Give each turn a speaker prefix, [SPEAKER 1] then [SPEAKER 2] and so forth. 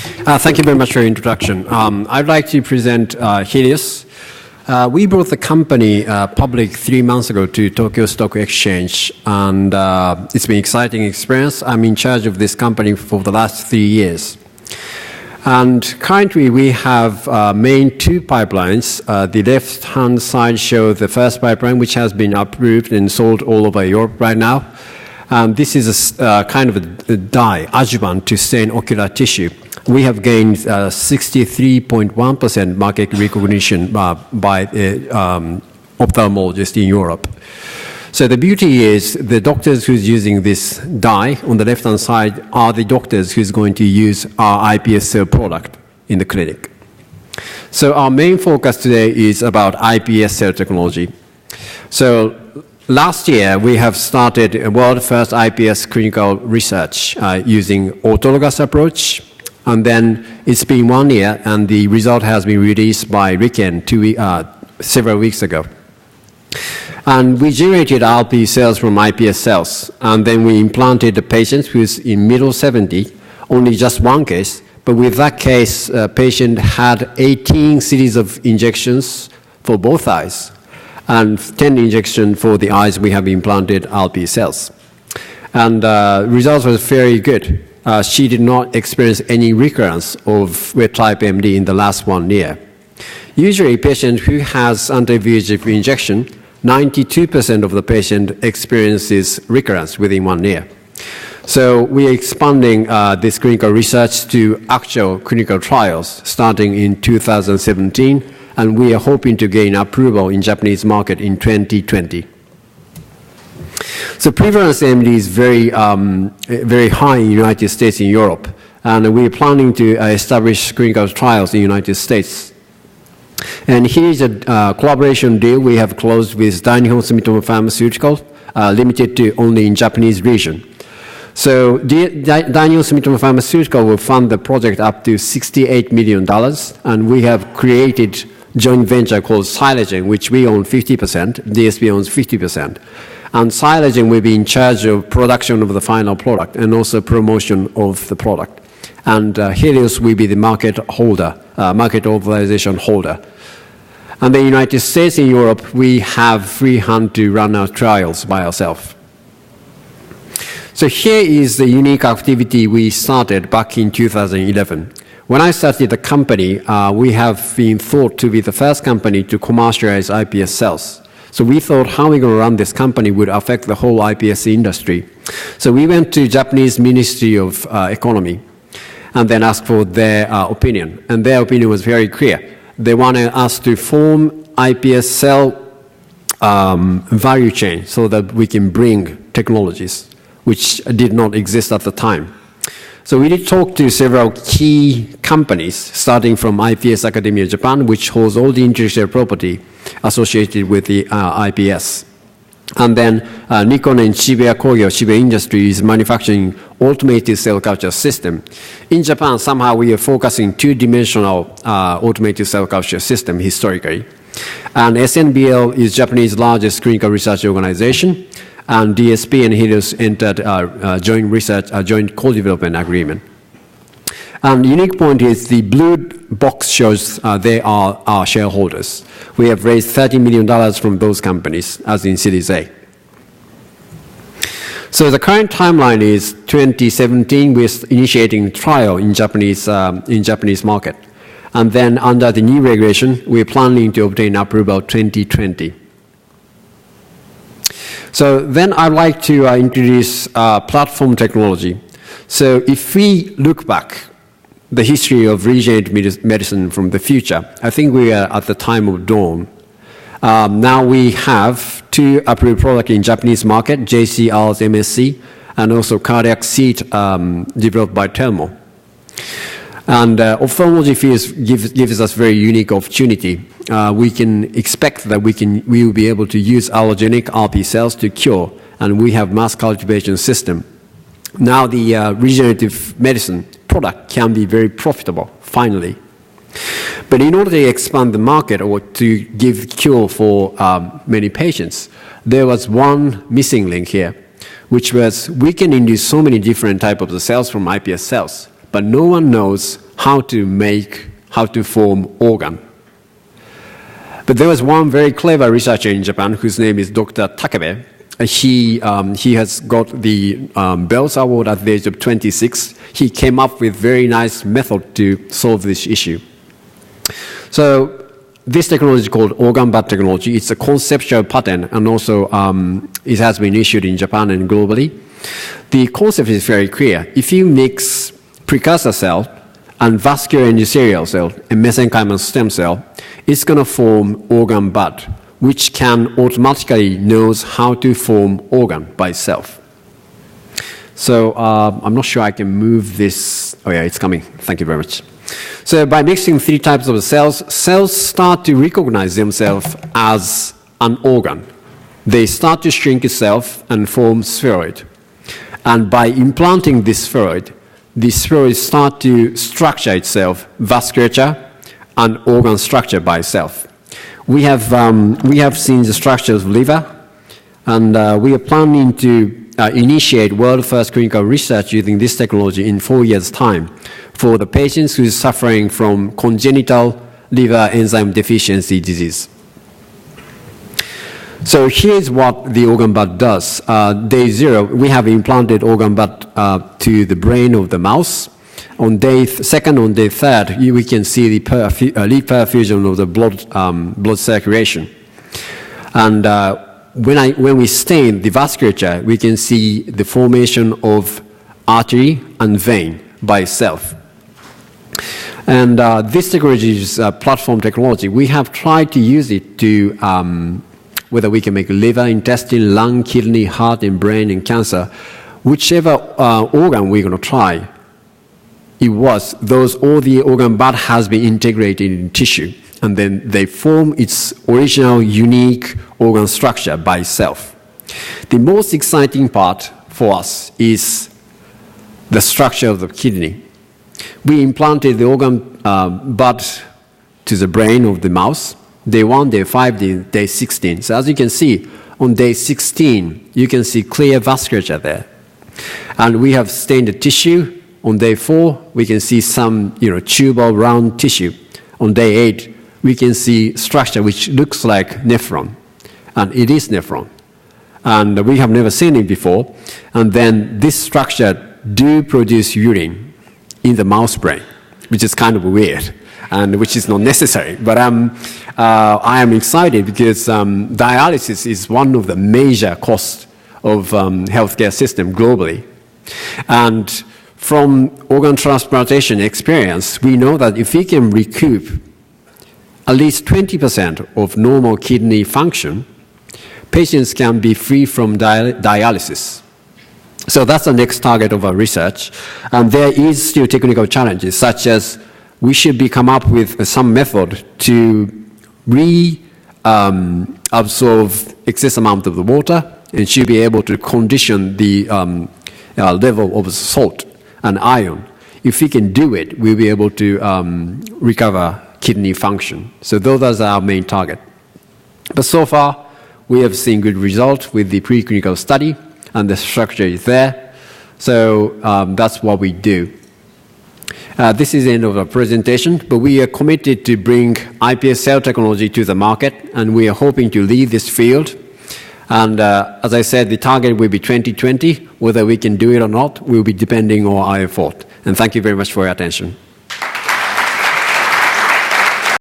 [SPEAKER 1] Thank you very much for your introduction. I'd like to present Healios. We brought the company public 3 months ago to Tokyo Stock Exchange, and it's been an exciting experience. I'm in charge of this company for the last 3 years. And currently, we have main two pipelines. The left-hand side shows the first pipeline, which has been approved and sold all over Europe right now. This is a kind of a dye, adjuvant to stain ocular tissue. We have gained 63.1% market recognition by ophthalmologists in Europe. So the beauty is the doctors who's using this dye on the left-hand side are the doctors who's going to use our IPS Cell product in the clinic. So our main focus today is about IPS Cell Technology. So last year, we have started a world-first IPS clinical research using autologous approach. And then it's been 1 year, and the result has been released by Riken several weeks ago. And we generated RP cells from iPS cells, and then we implanted the patient who's in middle 70, only just one case. But with that case, patient had 18 series of injections for both eyes, and 10 injections for the eyes we have implanted RP cells. And results was very good. She did not experience any recurrence of wet type AMD in the last 1 year. Usually, a patient who has anti-VEGF injection, 92% of the patient experiences recurrence within 1 year. So we are expanding this clinical research to actual clinical trials starting in 2017, and we are hoping to gain approval in Japanese market in 2020. So prevalence AMD is very high in the United States and Europe, and we are planning to establish clinical trials in the United States. And here is a collaboration deal we have closed with Dainippon Sumitomo Pharmaceutical, limited to only in Japanese region. So Dainippon Sumitomo Pharmaceutical will fund the project up to $68 million, and we have created joint venture called Silogen, which we own 50%, DSP owns 50%. And Silogen will be in charge of production of the final product and also promotion of the product. And Healios will be the market authorization holder. And the United States and Europe, we have free hand to run our trials by ourselves. So here is the unique activity we started back in 2011. When I started the company, we have been thought to be the first company to commercialize iPS cells. So we thought how we're going to run this company would affect the whole iPS industry. So we went to Japanese Ministry of Economy and then asked for their opinion. And their opinion was very clear. They wanted us to form iPS cell value chain so that we can bring technologies which did not exist at the time. So we did talk to several key companies, starting from IPS Academia Japan, which holds all the intellectual property associated with the IPS. And then Nikon and Shibuya Kogyo, Shibuya Industry is manufacturing automated cell culture system. In Japan, somehow we are focusing two-dimensional automated cell culture system historically. And SNBL is Japanese largest clinical research organization. And DSP and Healios entered a joint co-development agreement. And the unique point is the blue box shows they are our shareholders. We have raised $30 million from those companies, as in Series A. So the current timeline is 2017. We're initiating trial in Japanese market. And then under the new regulation, we're planning to obtain approval 2020. So then I'd like to introduce platform technology. So if we look back the history of regenerative medicine from the future, I think we are at the time of dawn. Now we have 2 approved products in Japanese market, JCR's MSC, and also cardiac seat developed by Thermo. And ophthalmology field gives us very unique opportunity. We can expect that we will be able to use allogenic RP cells to cure, and we have mass cultivation system. Now the regenerative medicine product can be very profitable, finally. But in order to expand the market or to give cure for many patients, there was one missing link here, which was we can induce so many different types of the cells from iPS cells, but no one knows how to form organ. But there was one very clever researcher in Japan whose name is Dr. Takebe. He has got the Bell's Award at the age of 26. He came up with very nice method to solve this issue. So this technology is called organ bud technology. It's a conceptual patent, and also it has been issued in Japan and globally. The concept is very clear. If you mix precursor cell and vascular endothelial cell and mesenchymal stem cell, it's going to form organ bud, which can automatically knows how to form organ by itself. So I'm not sure I can move this. Oh yeah, it's coming. Thank you very much. So by mixing 3 types of cells, cells start to recognize themselves as an organ. They start to shrink itself and form spheroid. And by implanting this spheroid, the spheroid start to structure itself, vasculature and organ structure by itself. We have seen the structure of liver, and we are planning to initiate world-first clinical research using this technology in 4 years' time for the patients who are suffering from congenital liver enzyme deficiency disease. So here's what the organ bud does. Day 0, we have implanted organ bud to the brain of the mouse. On day 2nd, on day 3rd, we can see the lead perfusion of the blood circulation. And when we stain the vasculature, we can see the formation of artery and vein by itself. And this technology is platform technology. We have tried to use it to whether we can make liver, intestine, lung, kidney, heart, and brain, and cancer, whichever organ we're going to try. All the organ bud has been integrated in tissue, and then they form its original unique organ structure by itself. The most exciting part for us is the structure of the kidney. We implanted the organ bud to the brain of the mouse, day 1, day 5, day 16. So as you can see, on day 16, you can see clear vasculature there. And we have stained the tissue. On day 4, we can see some tubal round tissue. On day 8, we can see structure which looks like nephron. And it is nephron. And we have never seen it before. And then this structure do produce urine in the mouse brain, which is kind of weird and which is not necessary. But I am excited because dialysis is one of the major costs of healthcare system globally. And from organ transplantation experience, we know that if we can recoup at least 20% of normal kidney function, patients can be free from dialysis. So that's the next target of our research. And there is still technical challenges, such as we should come up with some method to absorb excess amount of the water and should be able to condition the level of salt and iron. If we can do it, we'll be able to recover kidney function. So those are our main target. But so far, we have seen good results with the preclinical study, and the structure is there. So that's what we do. This is the end of our presentation, but we are committed to bring IPS Cell Technology to the market, and we are hoping to lead this field. And as I said, the target will be 2020. Whether we can do it or not will be depending on our effort. And thank you very much for your attention.